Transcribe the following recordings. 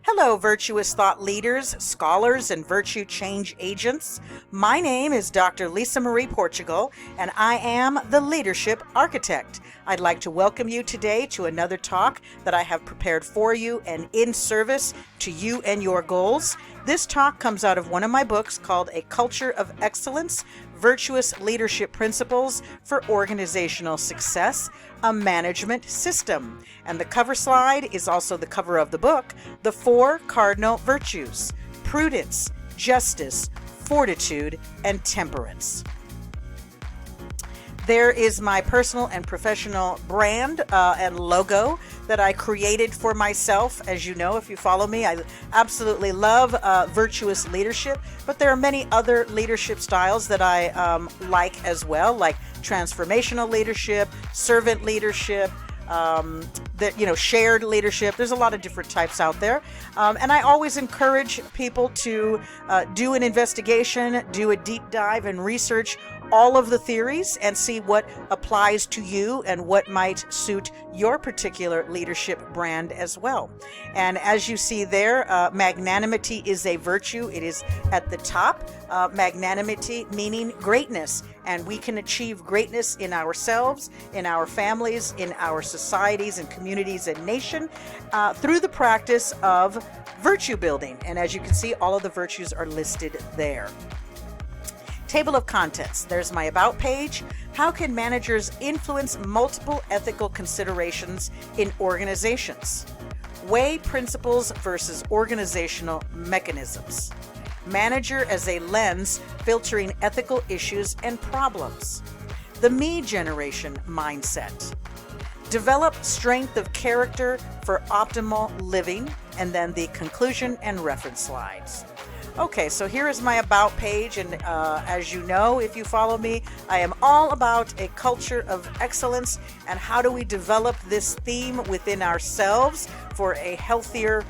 Hello, virtuous thought leaders, scholars, and virtue change agents. My name is Dr. Lisa Marie Portugal, and I am the Leadership Architect. I'd like to welcome you today to another talk that I have prepared for you and in service to you and your goals. This talk comes out of one of my books called A Culture of Excellence, Virtuous Leadership Principles for Organizational Success, a Management System. And the cover slide is also the cover of the book, The Four Cardinal Virtues: Prudence, Justice, Fortitude, and Temperance. There is my personal and professional brand and logo that I created for myself. As you know, if you follow me, I absolutely love virtuous leadership, but there are many other leadership styles that I like as well, like transformational leadership, servant leadership, shared leadership. There's a lot of different types out there. And I always encourage people to do an investigation, do a deep dive and research all of the theories and see what applies to you and what might suit your particular leadership brand as well. And as you see there, magnanimity is a virtue. It is at the top. Magnanimity meaning greatness. And we can achieve greatness in ourselves, in our families, in our societies and communities and nation through the practice of virtue building. And as you can see, all of the virtues are listed there. Table of contents. There's my about page. How can managers influence multiple ethical considerations in organizations? Weigh principles versus organizational mechanisms. Manager as a lens filtering ethical issues and problems. The me generation mindset. Develop strength of character for optimal living, and then the conclusion and reference slides. Okay, so here is my about page, and as you know, if you follow me, I am all about a culture of excellence and how do we develop this theme within ourselves for a healthier,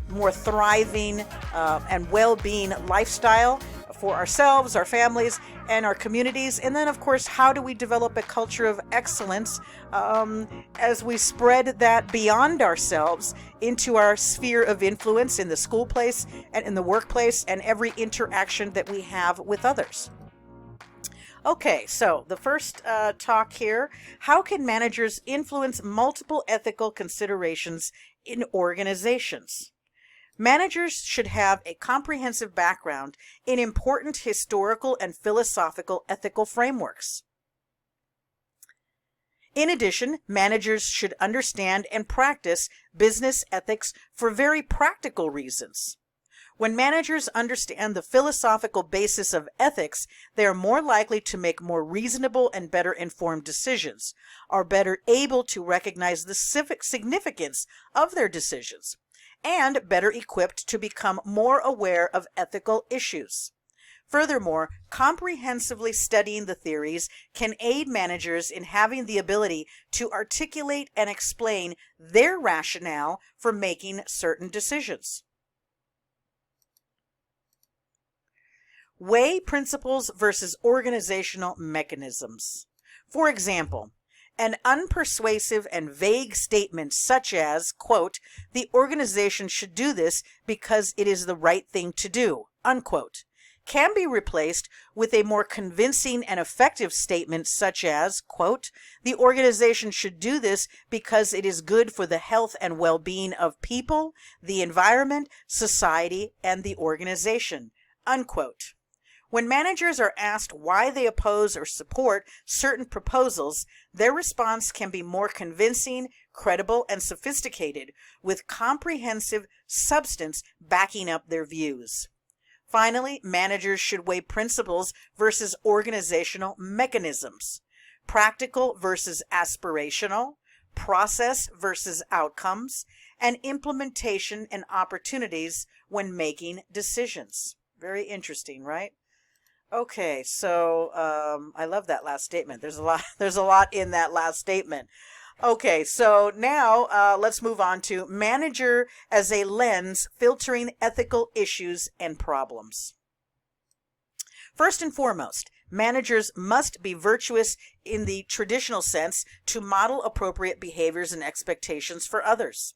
more thriving, and well-being lifestyle for ourselves, our families, and our communities. And then, of course, how do we develop a culture of excellence as we spread that beyond ourselves into our sphere of influence in the school place and in the workplace and every interaction that we have with others. Okay, so the first talk here, how can managers influence multiple ethical considerations in organizations? Managers should have a comprehensive background in important historical and philosophical ethical frameworks. In addition, managers should understand and practice business ethics for very practical reasons. When managers understand the philosophical basis of ethics, they are more likely to make more reasonable and better informed decisions, are better able to recognize the civic significance of their decisions, and better equipped to become more aware of ethical issues. Furthermore, comprehensively studying the theories can aid managers in having the ability to articulate and explain their rationale for making certain decisions. Weigh principles versus organizational mechanisms. For example, an unpersuasive and vague statement such as, quote, "The organization should do this because it is the right thing to do," unquote, can be replaced with a more convincing and effective statement such as, quote, "The organization should do this because it is good for the health and well-being of people, the environment, society, and the organization," unquote. When managers are asked why they oppose or support certain proposals, their response can be more convincing, credible, and sophisticated, with comprehensive substance backing up their views. Finally, managers should weigh principles versus organizational mechanisms, practical versus aspirational, process versus outcomes, and implementation and opportunities when making decisions. Very interesting, right? Okay, so I love that last statement. There's a lot in that last statement. Okay, so now let's move on to manager as a lens filtering ethical issues and problems. First and foremost, managers must be virtuous in the traditional sense to model appropriate behaviors and expectations for others.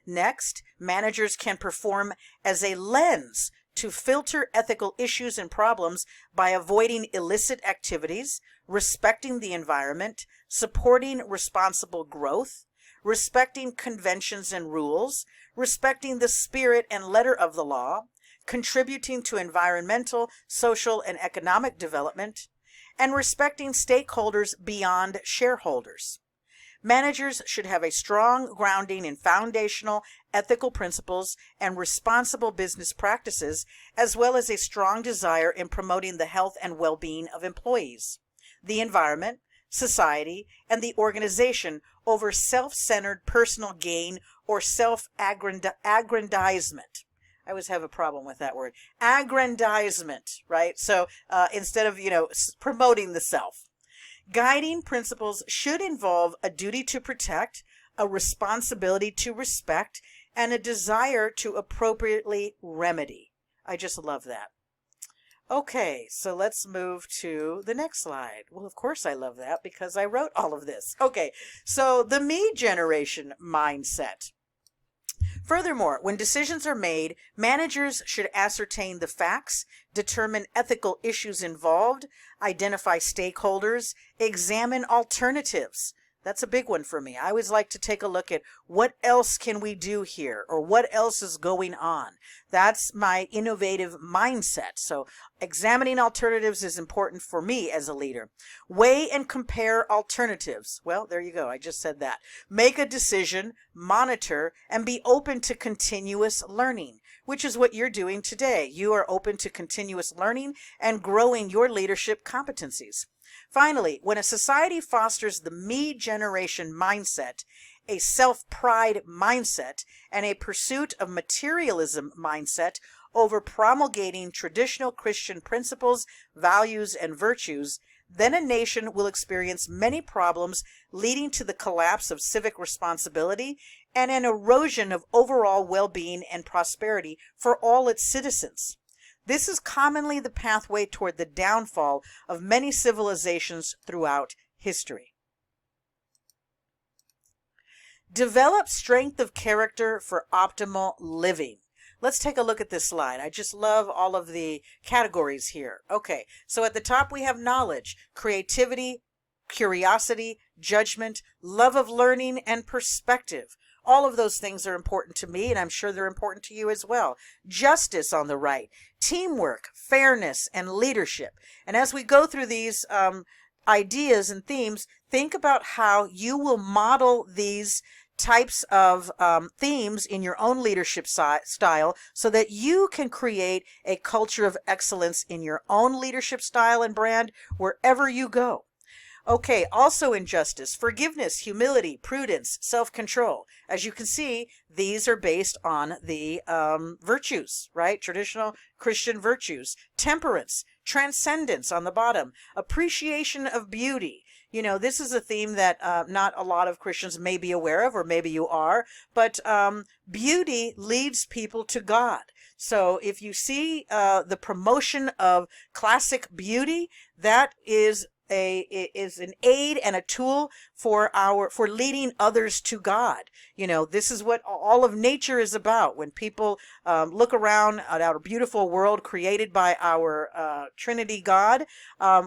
Next, managers can perform as a lens to filter ethical issues and problems by avoiding illicit activities, respecting the environment, supporting responsible growth, respecting conventions and rules, respecting the spirit and letter of the law, contributing to environmental, social, and economic development, and respecting stakeholders beyond shareholders. Managers should have a strong grounding in foundational ethical principles and responsible business practices, as well as a strong desire in promoting the health and well-being of employees, the environment, society, and the organization over self-centered personal gain or self-aggrandizement. I always have a problem with that word. Aggrandizement, right? So instead of, promoting the self. Guiding principles should involve a duty to protect, a responsibility to respect, and a desire to appropriately remedy. I just love that. Okay, so let's move to the next slide. Well, of course I love that because I wrote all of this. Okay, so the me generation mindset. Furthermore, when decisions are made, managers should ascertain the facts, determine ethical issues involved, identify stakeholders, examine alternatives. That's a big one for me. I always like to take a look at what else can we do here or what else is going on. That's my innovative mindset. So examining alternatives is important for me as a leader. Weigh and compare alternatives. Well, there you go. I just said that. Make a decision, monitor, and be open to continuous learning, which is what you're doing today. You are open to continuous learning and growing your leadership competencies. Finally, when a society fosters the me generation mindset, a self-pride mindset, and a pursuit of materialism mindset over promulgating traditional Christian principles, values, and virtues, then a nation will experience many problems leading to the collapse of civic responsibility and an erosion of overall well-being and prosperity for all its citizens. This is commonly the pathway toward the downfall of many civilizations throughout history. Develop strength of character for optimal living. Let's take a look at this slide. I just love all of the categories here. Okay, so at the top we have knowledge, creativity, curiosity, judgment, love of learning, and perspective. All of those things are important to me, and I'm sure they're important to you as well. Justice on the right, teamwork, fairness, and leadership. And as we go through these ideas and themes, think about how you will model these types of themes in your own leadership style so that you can create a culture of excellence in your own leadership style and brand wherever you go. Okay, also in justice, forgiveness, humility, prudence, self-control. As you can see, these are based on the virtues, right? Traditional Christian virtues. Temperance, transcendence on the bottom, appreciation of beauty. You know, this is a theme that not a lot of Christians may be aware of, or maybe you are, but beauty leads people to God. So if you see the promotion of classic beauty, that is an aid and a tool for leading others to God. You know, this is what all of nature is about. When people look around at our beautiful world created by our Trinity God,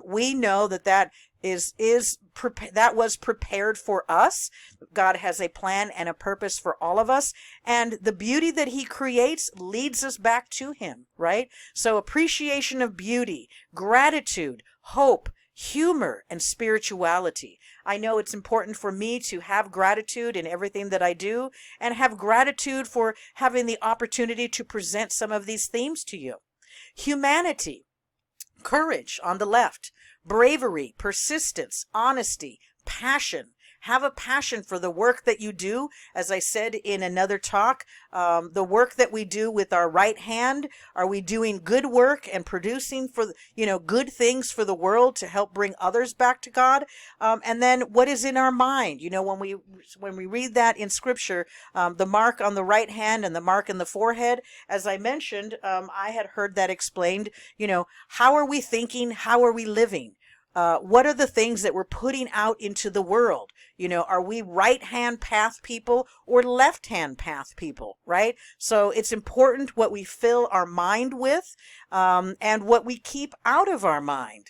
we know that that was prepared for us. God has a plan and a purpose for all of us, and the beauty that he creates leads us back to him, right? So appreciation of beauty, gratitude, hope, humor, and spirituality. I know it's important for me to have gratitude in everything that I do, and have gratitude for having the opportunity to present some of these themes to you. Humanity, courage on the left, bravery, persistence, honesty, passion. Have a passion for the work that you do. As I said in another talk, the work that we do with our right hand, are we doing good work and producing good things for the world to help bring others back to God? And then what is in our mind? You know, when we read that in Scripture, the mark on the right hand and the mark in the forehead, as I mentioned, I had heard that explained. You know, how are we thinking? How are we living? What are the things that we're putting out into the world? Are we right-hand path people or left-hand path people, right? So it's important what we fill our mind with, and what we keep out of our mind.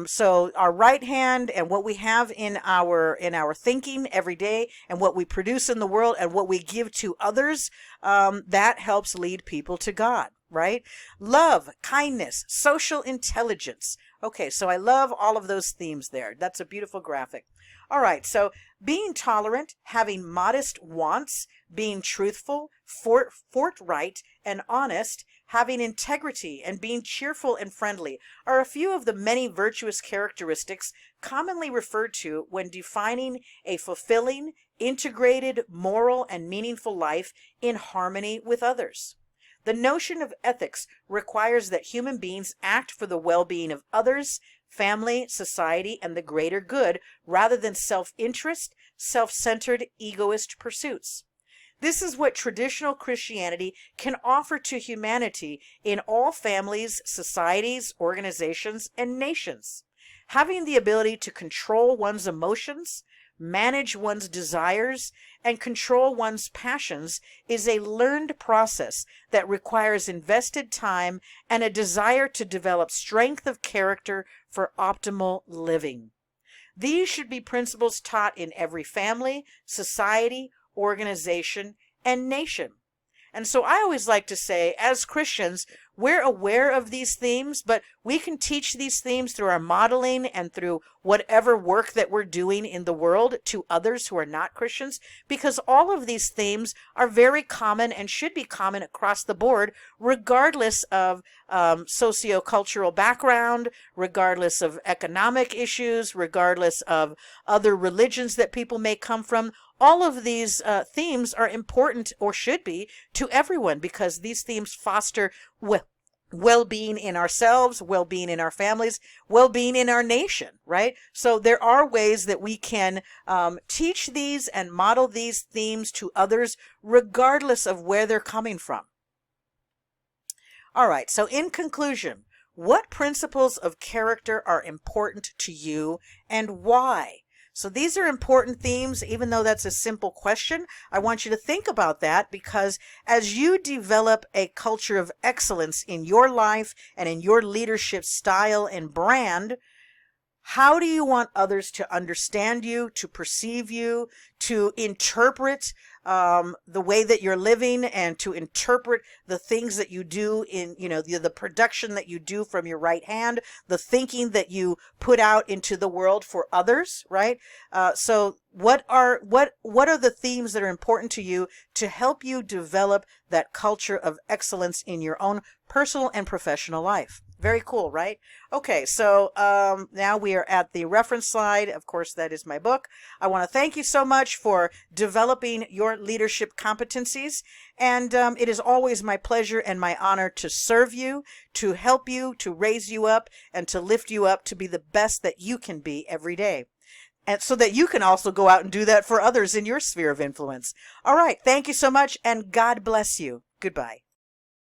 So our right hand and what we have in our thinking every day, and what we produce in the world, and what we give to others, that helps lead people to God, right? Love, kindness, social intelligence. Okay, so I love all of those themes there. That's a beautiful graphic. All right, so being tolerant, having modest wants, being truthful, forthright, and honest, having integrity, and being cheerful and friendly are a few of the many virtuous characteristics commonly referred to when defining a fulfilling, integrated, moral, and meaningful life in harmony with others. The notion of ethics requires that human beings act for the well-being of others, family, society, and the greater good, rather than self-interest, self-centered, egoist pursuits. This is what traditional Christianity can offer to humanity in all families, societies, organizations, and nations. Having the ability to control one's emotions, manage one's desires, and control one's passions is a learned process that requires invested time and a desire to develop strength of character for optimal living. These should be principles taught in every family, society, organization, and nation. And so I always like to say, as Christians, we're aware of these themes, but we can teach these themes through our modeling and through whatever work that we're doing in the world to others who are not Christians, because all of these themes are very common and should be common across the board, regardless of sociocultural background, regardless of economic issues, regardless of other religions that people may come from. All of these themes are important, or should be, to everyone, because these themes foster well-being in ourselves, well-being in our families, well-being in our nation, right? So there are ways that we can teach these and model these themes to others, regardless of where they're coming from. All right, so in conclusion, what principles of character are important to you and why? So these are important themes, even though that's a simple question. I want you to think about that, because as you develop a culture of excellence in your life and in your leadership style and brand, how do you want others to understand you, to perceive you, to interpret the way that you're living, and to interpret the things that you do in, the production that you do from your right hand, the thinking that you put out into the world for others, right? So what are the themes that are important to you to help you develop that culture of excellence in your own personal and professional life? Very cool, right? Okay, so now we are at the reference slide. Of course, that is my book. I want to thank you so much for developing your leadership competencies. And it is always my pleasure and my honor to serve you, to help you, to raise you up, and to lift you up to be the best that you can be every day. And so that you can also go out and do that for others in your sphere of influence. All right, thank you so much, and God bless you. Goodbye.